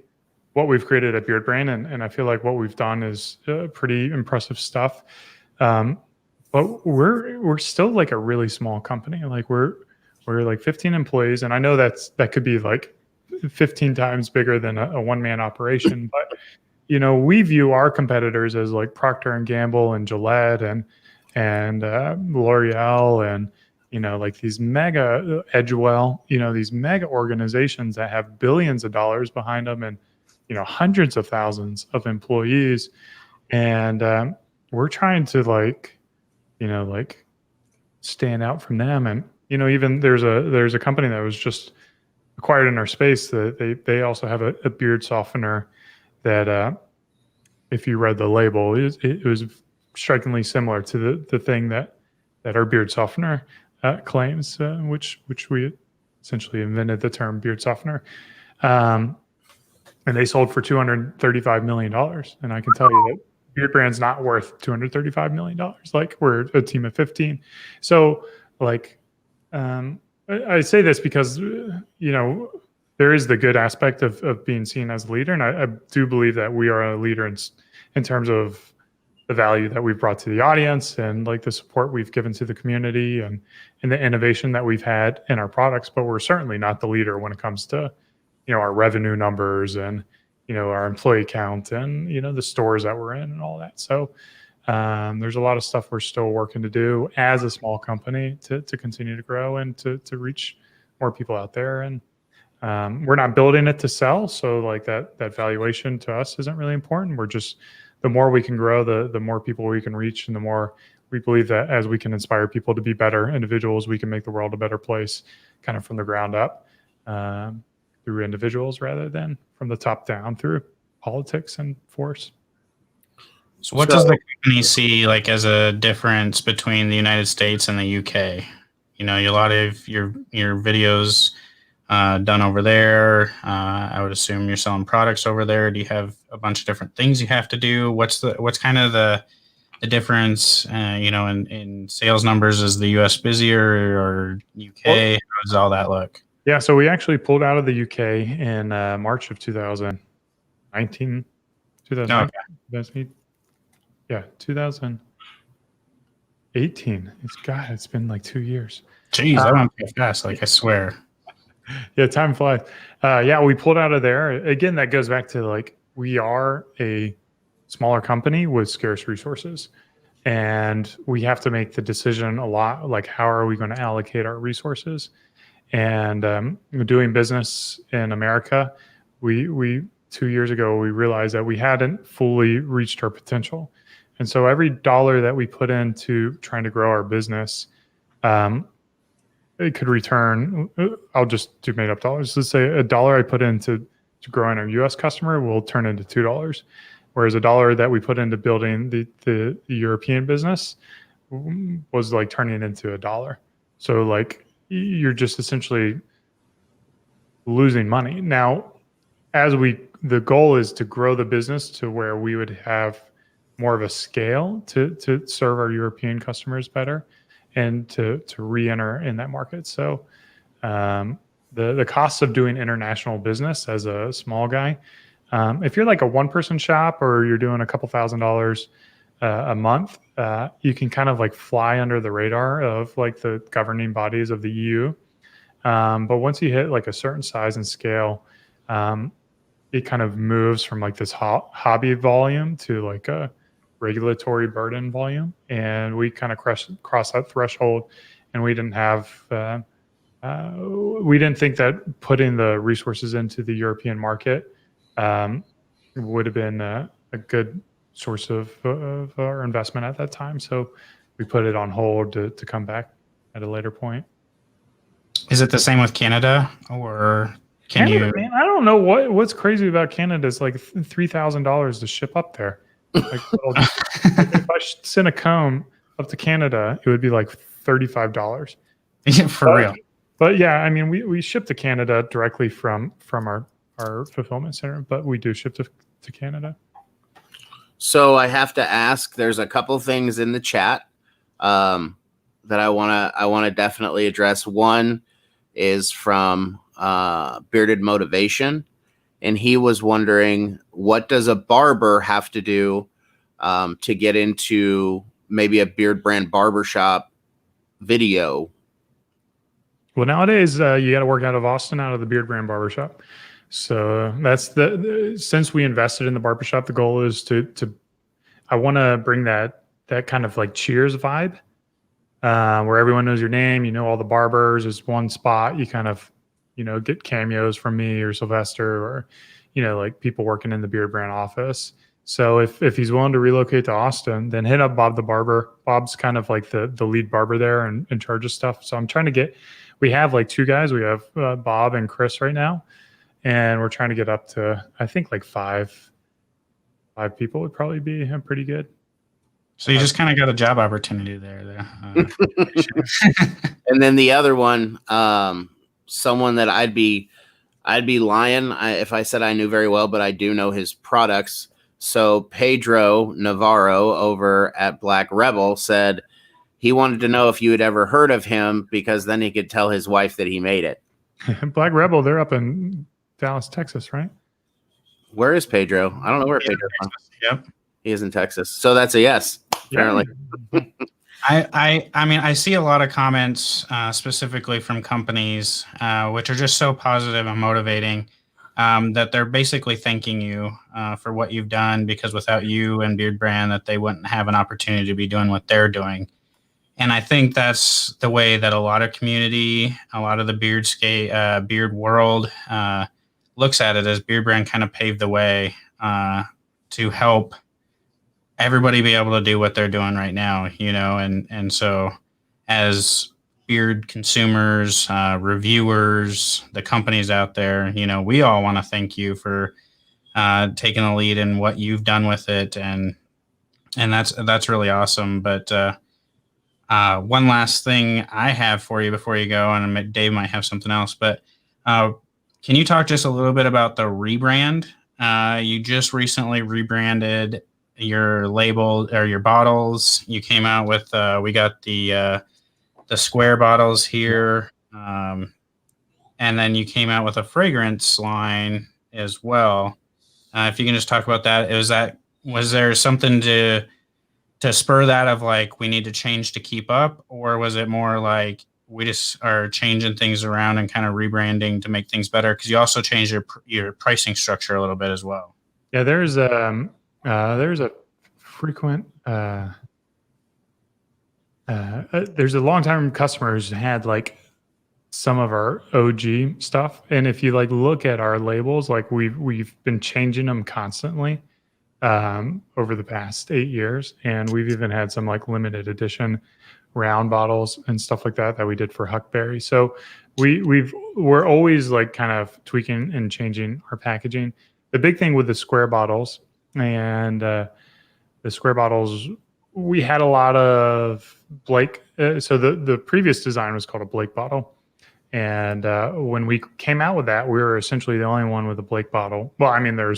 Speaker 1: what we've created at Beardbrand, and I feel like what we've done is pretty impressive stuff. But we're still, like, a really small company. Like, we're like 15 employees, and I know that could be like 15 times bigger than a one-man operation. But we view our competitors as like Procter and Gamble and Gillette and L'Oreal and like these mega Edgewell, these mega organizations that have billions of dollars behind them and hundreds of thousands of employees, and we're trying to, like, stand out from them. And even there's a company that was just acquired in our space that they also have a beard softener that if you read the label, it was strikingly similar to the thing that our beard softener claims, which we essentially invented the term beard softener. And they sold for $235 million. And I can tell you that Beardbrand's not worth $235 million. Like, we're a team of 15. So, like, I say this because, there is the good aspect of being seen as a leader. And I do believe that we are a leader in terms of the value that we've brought to the audience and, like, the support we've given to the community and the innovation that we've had in our products. But we're certainly not the leader when it comes to, our revenue numbers and, our employee count and, the stores that we're in and all that. So there's a lot of stuff we're still working to do as a small company to continue to grow and to reach more people out there. And we're not building it to sell. So, like, that valuation to us isn't really important. We're just, the more we can grow, the more people we can reach, and the more we believe that as we can inspire people to be better individuals, we can make the world a better place, kind of from the ground up, through individuals rather than from the top down through politics and force.
Speaker 3: So what does the company see, like, as a difference between the United States and the UK? A lot of your videos done over there. I would assume you're selling products over there. Do you have a bunch of different things you have to do? What's kind of the difference, in sales numbers? Is the US busier or UK? How does all that look?
Speaker 1: Yeah, so we actually pulled out of the UK in March of 2019. 2018. Yeah, 2018. It's been like 2 years.
Speaker 3: Jeez, that went pretty fast. Like, I swear.
Speaker 1: Yeah, time flies. Yeah, we pulled out of there. Again, that goes back to, like, we are a smaller company with scarce resources, and we have to make the decision a lot, like, how are we going to allocate our resources? and doing business in America, we 2 years ago we realized that we hadn't fully reached our potential, and so every dollar that we put into trying to grow our business, it could return. I'll just do made up dollars. Let's say a dollar I put into to growing our U.S. customer will turn into $2, whereas a dollar that we put into building the European business was like turning into $1. So like you're just essentially losing money. Now, the goal is to grow the business to where we would have more of a scale to serve our European customers better and to re-enter in that market. So the costs of doing international business as a small guy, if you're like a one-person shop or you're doing a couple $1,000s a month, you can kind of like fly under the radar of like the governing bodies of the EU. But once you hit like a certain size and scale, it kind of moves from like this hobby volume to like a regulatory burden volume. And we kind of cross that threshold, and we didn't think that putting the resources into the European market would have been a good source of our investment at that time. So we put it on hold to come back at a later point.
Speaker 3: Is it the same with Canada, or can
Speaker 1: Canada,
Speaker 3: you?
Speaker 1: Man, I don't know what's crazy about Canada. It's like $3,000 to ship up there. Like, if I sent a comb up to Canada, it would be like $35.
Speaker 3: For real.
Speaker 1: But yeah, I mean, we ship to Canada directly from our fulfillment center, but we do ship to Canada.
Speaker 2: So I have to ask, there's a couple things in the chat that I want to definitely address. One is from Bearded Motivation, and he was wondering, what does a barber have to do to get into maybe a Beardbrand barbershop video?
Speaker 1: Well, nowadays you got to work out of Austin, out of the Beardbrand barbershop. So that's since we invested in the barbershop, the goal is I want to bring that kind of like Cheers vibe, where everyone knows your name, you know all the barbers. It's one spot. You kind of, get cameos from me or Sylvester, or, like people working in the Beardbrand office. So if he's willing to relocate to Austin, then hit up Bob the barber. Bob's kind of like the lead barber there and in charge of stuff. So I'm trying to we have like two guys. We have Bob and Chris right now, and we're trying to get up to, I think like five people would probably be pretty good.
Speaker 3: So you just kind of got a job opportunity there.
Speaker 2: And then the other one, someone that I'd be lying if I said I knew very well, but I do know his products. So Pedro Navarro over at Black Rebel said he wanted to know if you had ever heard of him, because then he could tell his wife that he made it.
Speaker 1: Black Rebel, they're up in Dallas, Texas, right?
Speaker 2: Where is Pedro? I don't know where Pedro is.
Speaker 3: Yep.
Speaker 2: He is in Texas. So that's a yes, apparently.
Speaker 1: Yeah.
Speaker 3: I mean, I see a lot of comments specifically from companies, which are just so positive and motivating, that they're basically thanking you for what you've done, because without you and Beardbrand, that they wouldn't have an opportunity to be doing what they're doing. And I think that's the way that a lot of community, a lot of the beard world looks at it, as Beardbrand kind of paved the way to help everybody be able to do what they're doing right now, and so as beard consumers, reviewers, the companies out there, we all want to thank you for taking the lead in what you've done with it, and that's really awesome. But one last thing I have for you before you go, and Dave might have something else, but can you talk just a little bit about the rebrand? You just recently rebranded your label or your bottles. You came out with we got the square bottles here, and then you came out with a fragrance line as well. If you can just talk about that. Was there something to spur that, of like, we need to change to keep up, or was it more like we just are changing things around and kind of rebranding to make things better? Because you also changed your pricing structure a little bit as well.
Speaker 1: Yeah, there's a frequent there's a long-time customer who's had like some of our OG stuff. And if you like look at our labels, like we've been changing them constantly over the past 8 years, and we've even had some like limited edition round bottles and stuff like that we did for Huckberry. So we're always like kind of tweaking and changing our packaging. The big thing with the square bottles and the square bottles, we had a lot of Blake. So the previous design was called a Blake bottle. And when we came out with that, we were essentially the only one with a Blake bottle. Well, I mean, there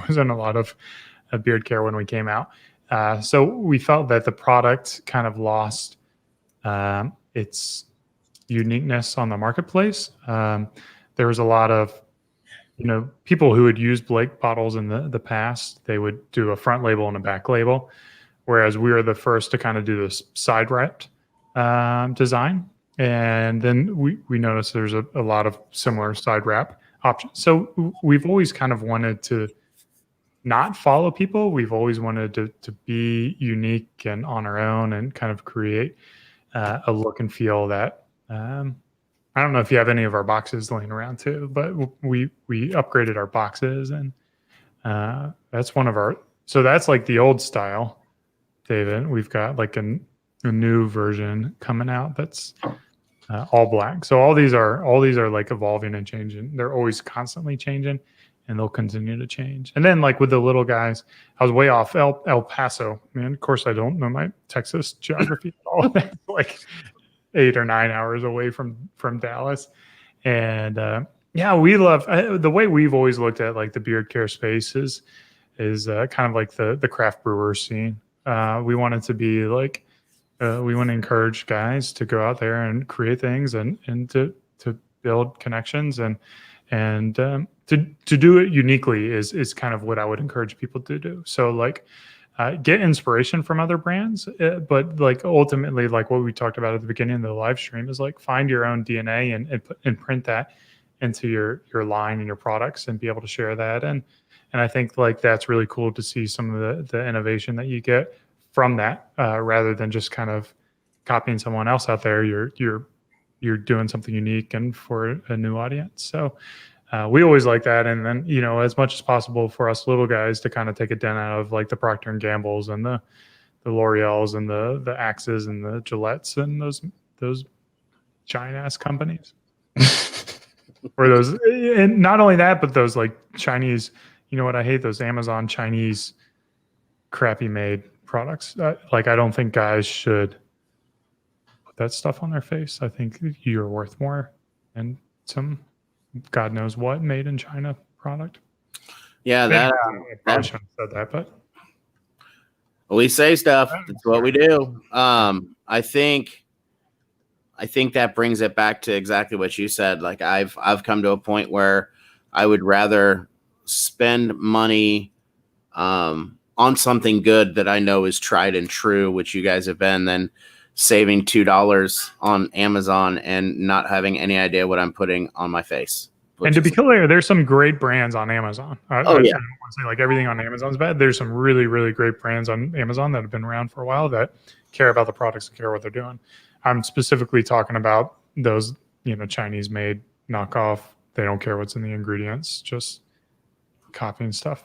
Speaker 1: wasn't a lot of beard care when we came out. So we felt that the product kind of lost its uniqueness on the marketplace. There was a lot of, people who had used Blake bottles in the past. They would do a front label and a back label, whereas we were the first to kind of do this side wrapped design. And then we noticed there's a lot of similar side wrap options. So we've always kind of wanted to not follow people. We've always wanted to be unique and on our own and kind of create a look and feel that I don't know if you have any of our boxes laying around too, but we upgraded our boxes, and that's one of our. So that's like the old style, David. We've got like a new version coming out that's all black. So all these are like evolving and changing. They're always constantly changing, and they'll continue to change. And then like with the little guys, I was way off El Paso. Man, of course I don't know my Texas geography at all. Like 8 or 9 hours away from Dallas. And yeah, we love the way we've always looked at like the beard care space is kind of like the craft brewer scene. We want it to be like we want to encourage guys to go out there and create things and to build connections and to do it uniquely is kind of what I would encourage people to do. So like get inspiration from other brands, but like ultimately, like what we talked about at the beginning of the live stream is like find your own DNA and print that into your line and your products and be able to share that. And I think like that's really cool to see some of the innovation that you get from that, rather than just kind of copying someone else out there. You're doing something unique and for a new audience. So we always like that. And then, as much as possible for us little guys to kind of take a dent out of like the Procter and Gambles and the L'Oreals and the Axes and the Gillettes and those giant ass companies. Or those, and not only that, but those like Chinese, what I hate, those Amazon Chinese crappy made products. Like I don't think guys should put that stuff on their face. I think you're worth more and some God knows what made in China product.
Speaker 2: Yeah,
Speaker 1: I probably shouldn't have said that, but
Speaker 2: we say stuff. That's what we do. I think that brings it back to exactly what you said. Like I've come to a point where I would rather spend money on something good that I know is tried and true, which you guys have been, than saving $2 on Amazon and not having any idea what I'm putting on my face.
Speaker 1: And to be clear, there's some great brands on Amazon. I don't want to say like everything on Amazon is bad. There's some really, really great brands on Amazon that have been around for a while that care about the products and care what they're doing. I'm specifically talking about those, Chinese made knockoff. They don't care what's in the ingredients, just copying stuff.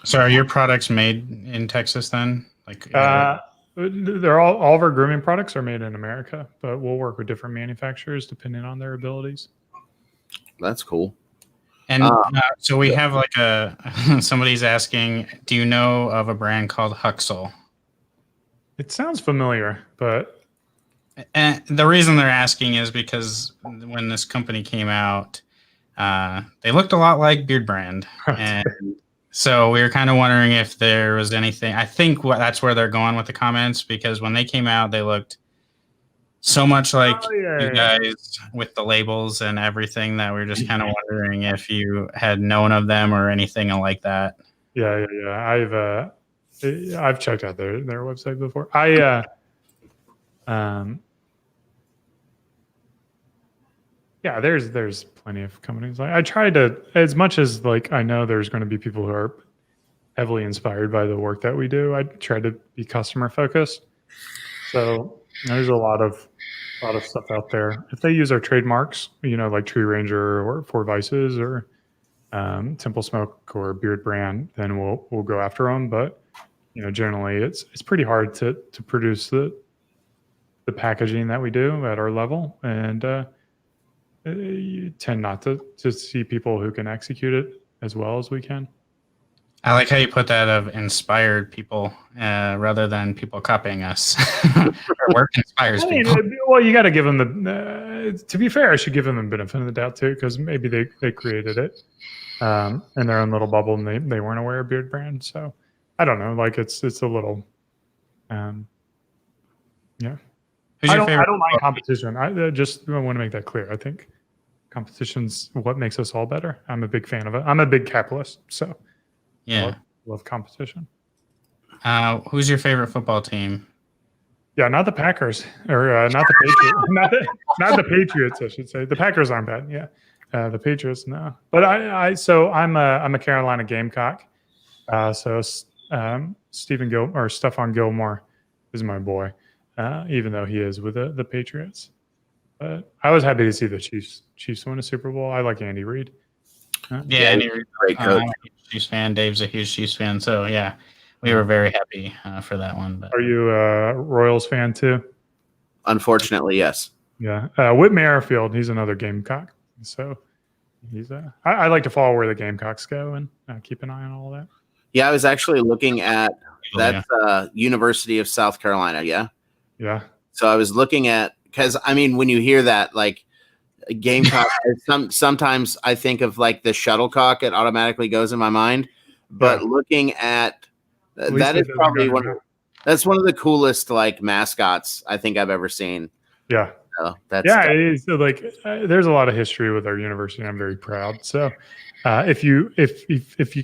Speaker 3: So are your products made in Texas then? Like
Speaker 1: they're all of our grooming products are made in America, but we'll work with different manufacturers depending on their abilities.
Speaker 2: That's cool.
Speaker 3: And so we have like somebody's asking, do you know of a brand called Huxel?
Speaker 1: It sounds familiar, but
Speaker 3: and the reason they're asking is because when this company came out, they looked a lot like Beardbrand. And so we were kind of wondering if there was anything. I think that's where they're going with the comments, because when they came out, they looked so much like you guys with the labels and everything that we're just kind of wondering if you had known of them or anything like that.
Speaker 1: Yeah. I've checked out their website before. Yeah, there's plenty of companies. I try to, as much as like I know there's going to be people who are heavily inspired by the work that we do, I try to be customer focused. So there's a lot of a lot of stuff out there. If they use our trademarks, like Tree Ranger or Four Vices or Temple Smoke or Beardbrand, then we'll go after them. But generally, it's pretty hard to produce the packaging that we do at our level, and you tend not to see people who can execute it as well as we can.
Speaker 3: I like how you put that of inspired people rather than people copying us. Our work inspires people.
Speaker 1: Well, you got to give them to be fair, I should give them the benefit of the doubt too, because maybe they created it in their own little bubble and they weren't aware of Beardbrand. So I don't know. Like it's a little, yeah.
Speaker 3: Who's your favorite?
Speaker 1: I don't mind competition. I just want to make that clear. I think competition's what makes us all better. I'm a big fan of it. I'm a big capitalist, so
Speaker 3: Yeah.
Speaker 1: love competition.
Speaker 3: Who's your favorite football team?
Speaker 1: Yeah, not the Packers or not the Patriots. not the Patriots, I should say. The Packers aren't bad. Yeah, the Patriots, no. But I'm a Carolina Gamecock. So Stephon Gilmore is my boy, even though he is with the Patriots. But I was happy to see the Chiefs win a Super Bowl. I like Andy Reid.
Speaker 3: Yeah, Andy Reid,
Speaker 2: great coach.
Speaker 3: I'm a huge Chiefs fan. Dave's a huge Chiefs fan. So yeah, we were very happy for that one. But.
Speaker 1: Are you a Royals fan too?
Speaker 2: Unfortunately, yes.
Speaker 1: Yeah, Whit Merrifield, he's another Gamecock. So he's I like to follow where the Gamecocks go and keep an eye on all that.
Speaker 2: Yeah, I was actually looking at that's University of South Carolina. Yeah.
Speaker 1: Yeah.
Speaker 2: So I was looking at because when you hear that like Gamecock, sometimes I think of like the shuttlecock. It automatically goes in my mind. But looking at that is probably that's one of the coolest like mascots I think I've ever seen.
Speaker 1: Yeah.
Speaker 2: So it
Speaker 1: is like there's a lot of history with our university. I'm very proud. So if you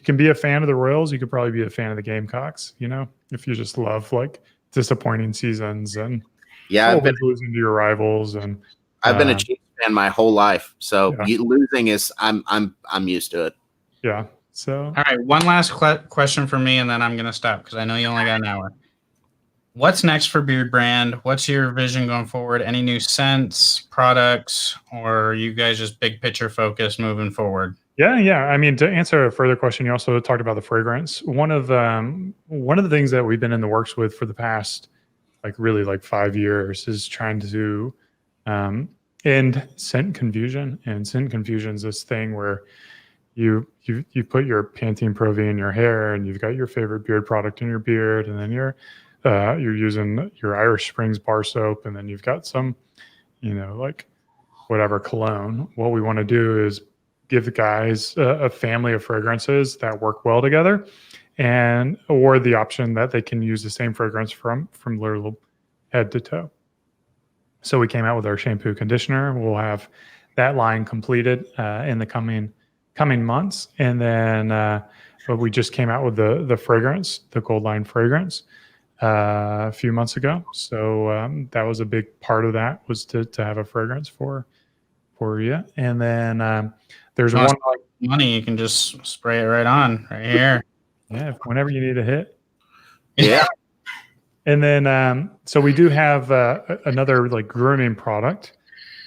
Speaker 1: can be a fan of the Royals, you could probably be a fan of the Gamecocks. If you just love like disappointing seasons and
Speaker 2: I've been
Speaker 1: losing to your rivals, and
Speaker 2: I've been a Chiefs fan my whole life. So losing is I'm used to it.
Speaker 1: Yeah. So
Speaker 3: all right, one last question for me, and then I'm gonna stop because I know you only got an hour. What's next for Beardbrand? What's your vision going forward? Any new scents, products, or are you guys just big picture focused moving forward?
Speaker 1: Yeah. To answer a further question, you also talked about the fragrance. One of the things that we've been in the works with for the past, really 5 years, is trying to end scent confusion. And scent confusion is this thing where you put your Pantene Pro V in your hair, and you've got your favorite beard product in your beard, and then you're using your Irish Springs bar soap, and then you've got some, whatever cologne. What we want to do is give the guys a family of fragrances that work well together, or the option that they can use the same fragrance from literal head to toe. So we came out with our shampoo conditioner. We'll have that line completed in the coming months, and then but we just came out with the fragrance, the Gold Line fragrance, a few months ago. So that was a big part of that, was to have a fragrance for you. And then there's one
Speaker 3: money, you can just spray it right on right here.
Speaker 1: Yeah, whenever you need a hit.
Speaker 2: Yeah.
Speaker 1: And then so we do have another grooming product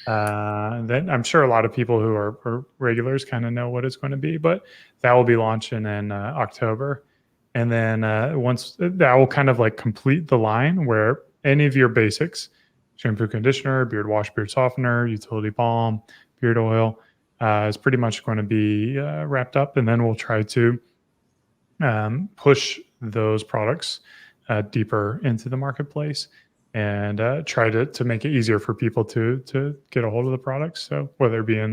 Speaker 1: that I'm sure a lot of people who are regulars kind of know what it's going to be, but that will be launching in October. And then once that will kind of complete the line, where any of your basics, shampoo, conditioner, beard wash, beard softener, utility balm, beard oil, is pretty much going to be wrapped up. And then we'll try to push those products deeper into the marketplace, and try to make it easier for people to get a hold of the products. So whether it be in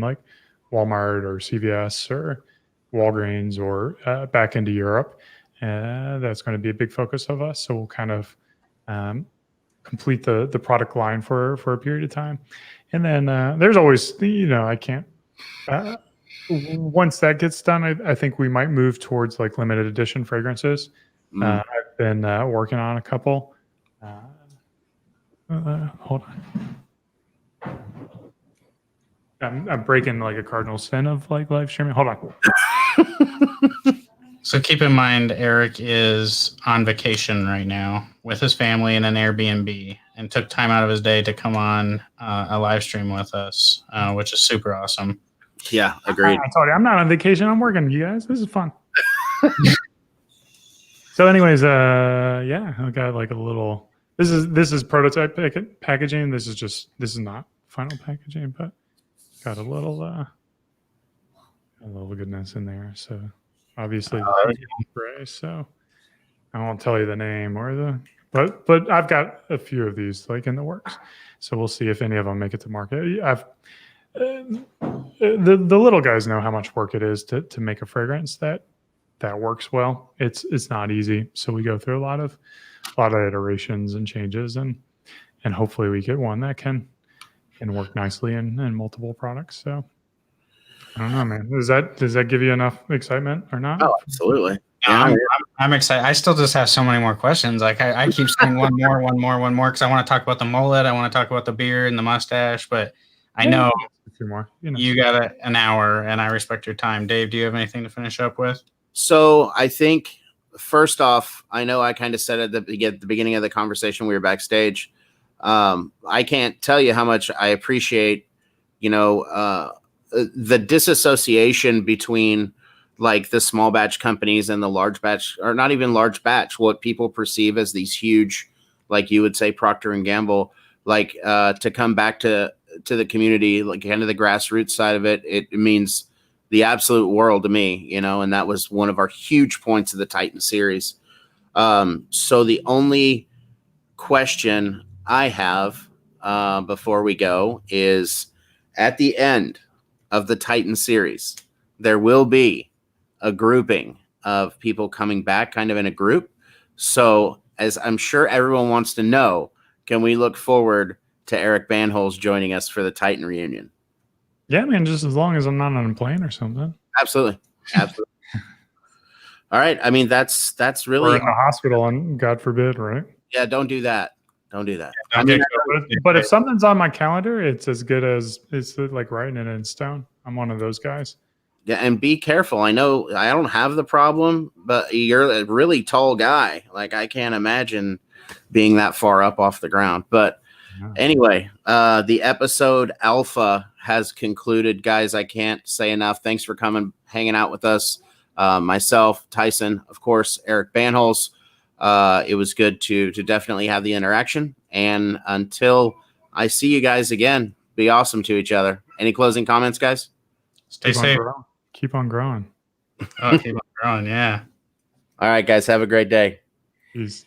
Speaker 1: Walmart or CVS or Walgreens or back into Europe, that's going to be a big focus of us. So we'll kind of complete the product line for a period of time. And then there's always, I can't, once that gets done, I think we might move towards limited edition fragrances. I've been working on a couple. Hold on. I'm breaking a cardinal sin of live streaming. Hold on.
Speaker 3: So keep in mind, Eric is on vacation right now with his family in an Airbnb and took time out of his day to come on a live stream with us, which is super awesome.
Speaker 2: Yeah, agreed.
Speaker 1: I told you, I'm not on vacation. I'm working, you guys. This is fun. So anyways, yeah, I got like a little, this is prototype packaging. This is not final packaging, but got a little goodness in there. So obviously spray. So I won't tell you the name or but I've got a few of these like in the works. So we'll see if any of them make it to market. The little guys know how much work it is to make a fragrance that works well. It's not easy. So we go through a lot of iterations and changes and hopefully we get one that can work nicely in multiple products. So I don't know, man. Does that give you enough excitement or not?
Speaker 2: Oh, absolutely.
Speaker 3: Yeah, I'm excited. I still just have so many more questions. Like I keep saying one more, because I want to talk about the mullet. I want to talk about the beard and the mustache, but I know
Speaker 1: a few more.
Speaker 3: You got an hour, and I respect your time. Dave, do you have anything to finish up with?
Speaker 2: So I think first off, I know I kind of said at the beginning of the conversation we were backstage. I can't tell you how much I appreciate, the disassociation between like the small batch companies and the large batch, or not even large batch, what people perceive as these huge, like you would say Procter and Gamble, like to come back to the community, like kind of the grassroots side of it. It means the absolute world to me, and that was one of our huge points of the Titan series. So the only question I have before we go is at the end of the Titan series, there will be a grouping of people coming back kind of in a group. So as I'm sure everyone wants to know, can we look forward to Eric Bandholz joining us for the Titan reunion?
Speaker 1: Yeah, man, just as long as I'm not on a plane or something.
Speaker 2: Absolutely. All right. I mean, that's really
Speaker 1: or in the hospital, and God forbid, right?
Speaker 2: Yeah, don't do that. Don't do that.
Speaker 1: But if something's on my calendar, it's as good as it's like writing it in stone. I'm one of those guys.
Speaker 2: Yeah, and be careful. I know I don't have the problem, but you're a really tall guy. Like I can't imagine being that far up off the ground. But anyway, the episode Alpha has concluded, guys. I can't say enough. Thanks for coming, hanging out with us. Myself, Tyson, of course, Eric Bandholz. It was good to definitely have the interaction. And until I see you guys again, be awesome to each other. Any closing comments, guys?
Speaker 3: Stay safe.
Speaker 1: Keep on growing.
Speaker 3: Oh, keep on growing. Yeah.
Speaker 2: All right, guys. Have a great day.
Speaker 1: Peace.